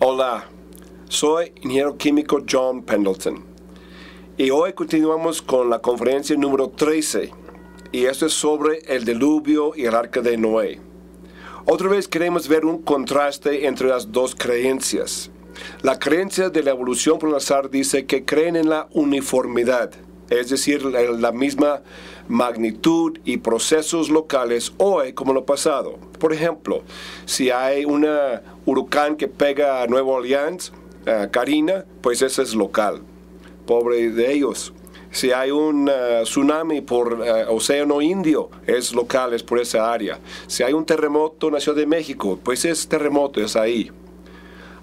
Hola, soy ingeniero químico John Pendleton y hoy continuamos con la conferencia número 13 y esto es sobre el diluvio y el arca de Noé. Otra vez queremos ver un contraste entre las dos creencias. La creencia de la evolución por el azar dice que creen en la uniformidad, es decir, la misma magnitud y procesos locales hoy como lo pasado. Por ejemplo, si hay un huracán que pega a Nueva Orleans, Karina, pues ese es local. Pobre de ellos. Si hay un tsunami por Océano Indio, es local, es por esa área. Si hay un terremoto en la Ciudad de México, pues es terremoto, es ahí.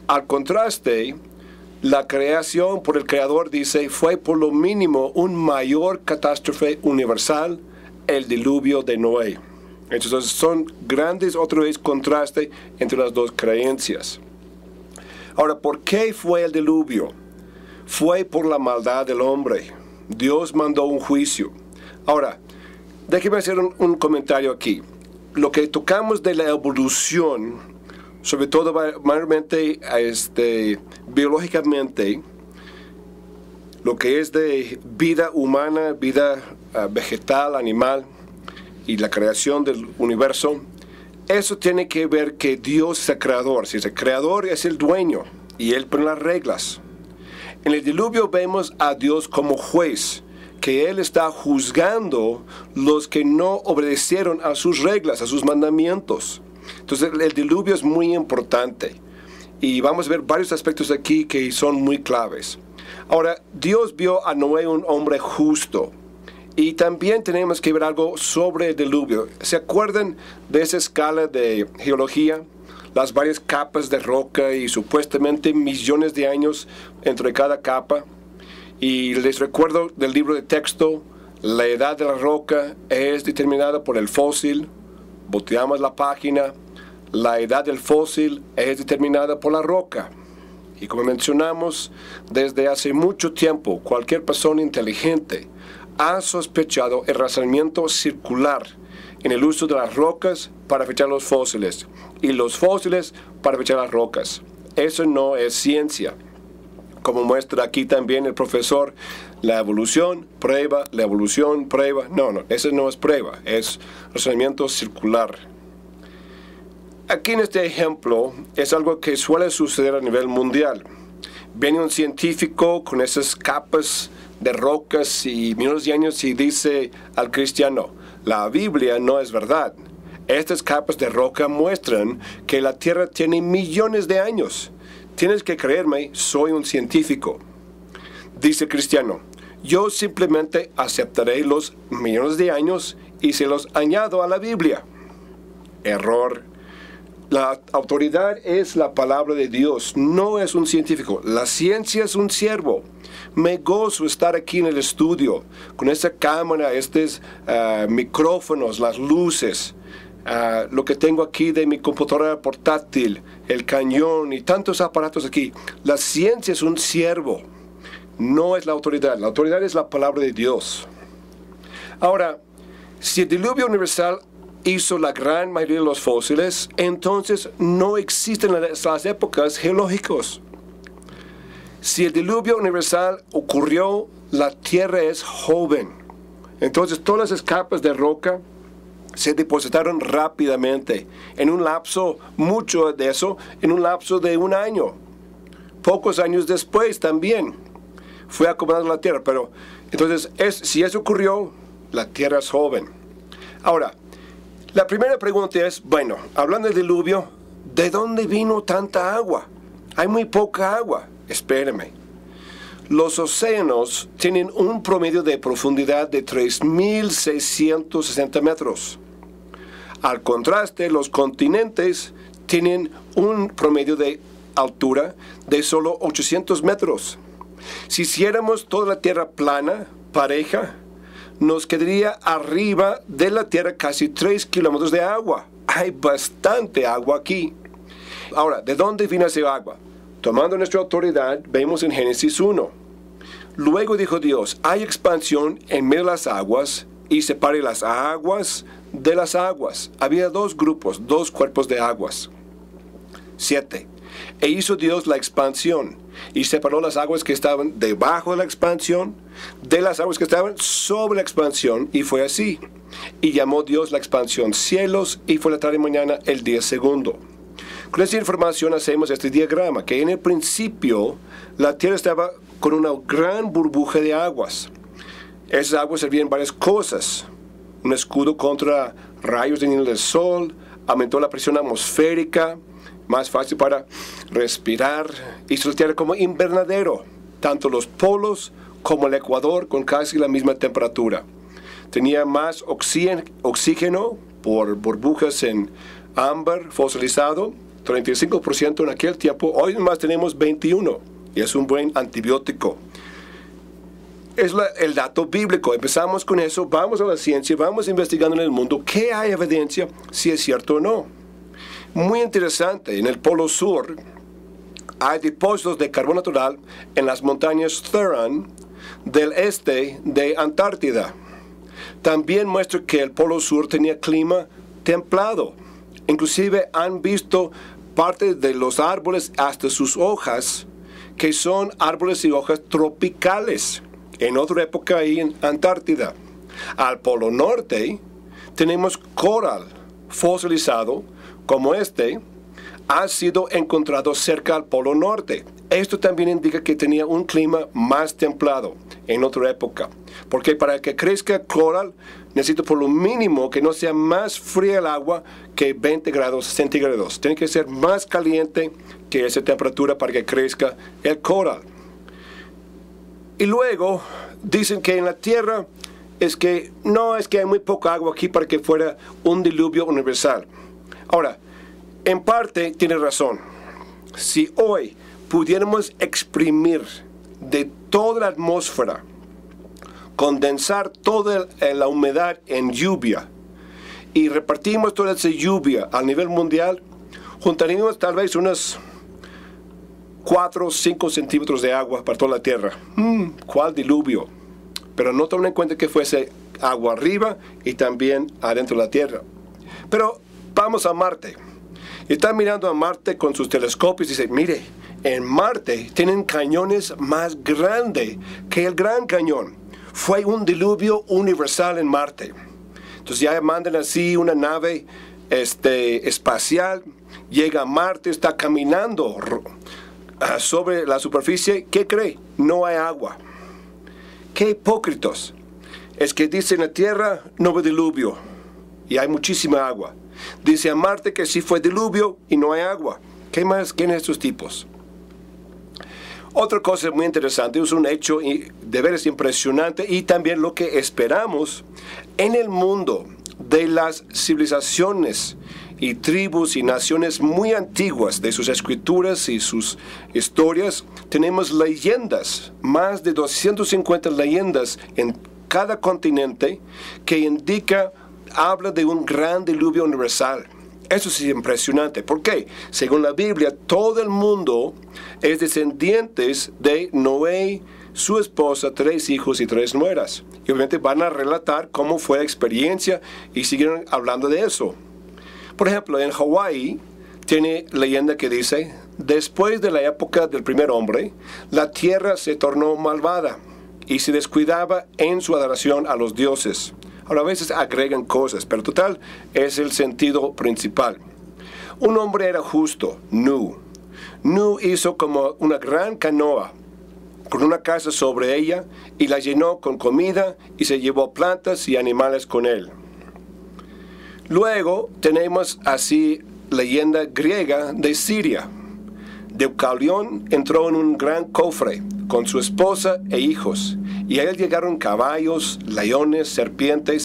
Al contraste, la creación por el Creador, dice, fue por lo mínimo un mayor catástrofe universal, el diluvio de Noé. Entonces son grandes, otra vez, contraste entre las dos creencias. Ahora, ¿por qué fue el diluvio? Fue por la maldad del hombre. Dios mandó un juicio. Ahora, déjeme hacer un comentario aquí. Lo que tocamos de la evolución, sobre todo mayormente biológicamente, lo que es de vida humana, vida vegetal, animal y la creación del universo, eso tiene que ver que Dios es el creador. Si es el creador, es el dueño y Él pone las reglas. En el diluvio vemos a Dios como juez, que Él está juzgando los que no obedecieron a sus reglas, a sus mandamientos. Entonces el diluvio es muy importante y vamos a ver varios aspectos aquí que son muy claves. Ahora, Dios vio a Noé un hombre justo y también tenemos que ver algo sobre el diluvio. ¿Se acuerdan de esa escala de geología? Las varias capas de roca y supuestamente millones de años entre cada capa. Y les recuerdo del libro de texto, la edad de la roca es determinada por el fósil. Volteamos la página, la edad del fósil es determinada por la roca. Y como mencionamos, desde hace mucho tiempo, cualquier persona inteligente ha sospechado el razonamiento circular en el uso de las rocas para fechar los fósiles y los fósiles para fechar las rocas. Eso no es ciencia. Como muestra aquí también el profesor, la evolución, prueba, la evolución, prueba. No, eso no es prueba, es razonamiento circular. Aquí en este ejemplo es algo que suele suceder a nivel mundial. Viene un científico con esas capas de rocas y millones de años y dice al cristiano, la Biblia no es verdad. Estas capas de roca muestran que la Tierra tiene millones de años. Tienes que creerme, soy un científico. Dice el cristiano, yo simplemente aceptaré los millones de años y se los añado a la Biblia. Error. La autoridad es la palabra de Dios, no es un científico. La ciencia es un siervo. Me gozo estar aquí en el estudio, con esta cámara, estos micrófonos, las luces, lo que tengo aquí de mi computadora portátil, el cañón y tantos aparatos aquí. La ciencia es un siervo, no es la autoridad. La autoridad es la palabra de Dios. Ahora, si el diluvio universal hizo la gran mayoría de los fósiles, entonces no existen las épocas geológicas. Si el diluvio universal ocurrió, la Tierra es joven. Entonces todas las capas de roca se depositaron rápidamente, en un lapso, mucho de eso, en un lapso de un año. Pocos años después también fue acomodando la Tierra, pero entonces si eso ocurrió, la Tierra es joven. Ahora, la primera pregunta es, bueno, hablando del diluvio, ¿de dónde vino tanta agua? Hay muy poca agua. Espéreme. Los océanos tienen un promedio de profundidad de 3.660 metros. Al contraste, los continentes tienen un promedio de altura de solo 800 metros. Si hiciéramos toda la Tierra plana, pareja, nos quedaría arriba de la Tierra casi 3 kilómetros de agua. Hay bastante agua aquí. Ahora, ¿de dónde vino esa agua? Tomando nuestra autoridad, vemos en Génesis 1. Luego dijo Dios, hay expansión en medio de las aguas y separe las aguas de las aguas. Había dos grupos, dos cuerpos de aguas. 7. E hizo Dios la expansión, y separó las aguas que estaban debajo de la expansión, de las aguas que estaban sobre la expansión, y fue así. Y llamó Dios la expansión cielos, y fue la tarde y mañana el día segundo. Con esta información hacemos este diagrama, que en el principio la tierra estaba con una gran burbuja de aguas. Esas aguas servían varias cosas. Un escudo contra rayos del sol, aumentó la presión atmosférica, más fácil para respirar, hizo la tierra como invernadero, tanto los polos como el ecuador con casi la misma temperatura. Tenía más oxígeno por burbujas en ámbar fosilizado, 35% en aquel tiempo. Hoy más tenemos 21% y es un buen antibiótico. Es el dato bíblico. Empezamos con eso, vamos a la ciencia, vamos investigando en el mundo qué hay evidencia si es cierto o no. Muy interesante, en el Polo Sur hay depósitos de carbón natural en las montañas Thuran del este de Antártida. También muestra que el Polo Sur tenía clima templado. Inclusive han visto parte de los árboles hasta sus hojas, que son árboles y hojas tropicales, en otra época ahí en Antártida. Al Polo Norte tenemos coral fosilizado, como este, ha sido encontrado cerca al Polo Norte. Esto también indica que tenía un clima más templado en otra época. Porque para que crezca coral, necesita por lo mínimo que no sea más fría el agua que 20 grados centígrados. Tiene que ser más caliente que esa temperatura para que crezca el coral. Y luego dicen que en la Tierra es que hay muy poca agua aquí para que fuera un diluvio universal. Ahora, en parte tiene razón. Si hoy pudiéramos exprimir de toda la atmósfera, condensar toda la humedad en lluvia y repartimos toda esa lluvia a nivel mundial, juntaríamos tal vez unos 4 o 5 centímetros de agua para toda la Tierra. ¿Cuál diluvio? Pero no tomen en cuenta que fuese agua arriba y también adentro de la Tierra. Pero vamos a Marte. Están mirando a Marte con sus telescopios y dicen, mire, en Marte tienen cañones más grandes que el Gran Cañón. Fue un diluvio universal en Marte. Entonces ya mandan así una nave espacial, llega a Marte, está caminando sobre la superficie. ¿Qué cree? No hay agua. ¡Qué hipócritas! Es que dice en la Tierra no hubo diluvio y hay muchísima agua. Dice a Marte que sí fue diluvio y no hay agua. ¿Qué más quieren estos tipos? Otra cosa muy interesante, es un hecho de veras impresionante y también lo que esperamos en el mundo de las civilizaciones y tribus y naciones muy antiguas, de sus escrituras y sus historias. Tenemos leyendas, más de 250 leyendas en cada continente que habla de un gran diluvio universal. Eso sí es impresionante. ¿Por qué? Según la Biblia, todo el mundo es descendientes de Noé, su esposa, 3 hijos y 3 nueras. Y obviamente van a relatar cómo fue la experiencia y siguieron hablando de eso. Por ejemplo, en Hawái tiene leyenda que dice, después de la época del primer hombre, la tierra se tornó malvada y se descuidaba en su adoración a los dioses. Ahora a veces agregan cosas, pero total es el sentido principal. Un hombre era justo, Nu. Nu hizo como una gran canoa con una casa sobre ella y la llenó con comida y se llevó plantas y animales con él. Luego tenemos así leyenda griega de Siria. Deucalión entró en un gran cofre con su esposa e hijos, y a él llegaron caballos, leones, serpientes,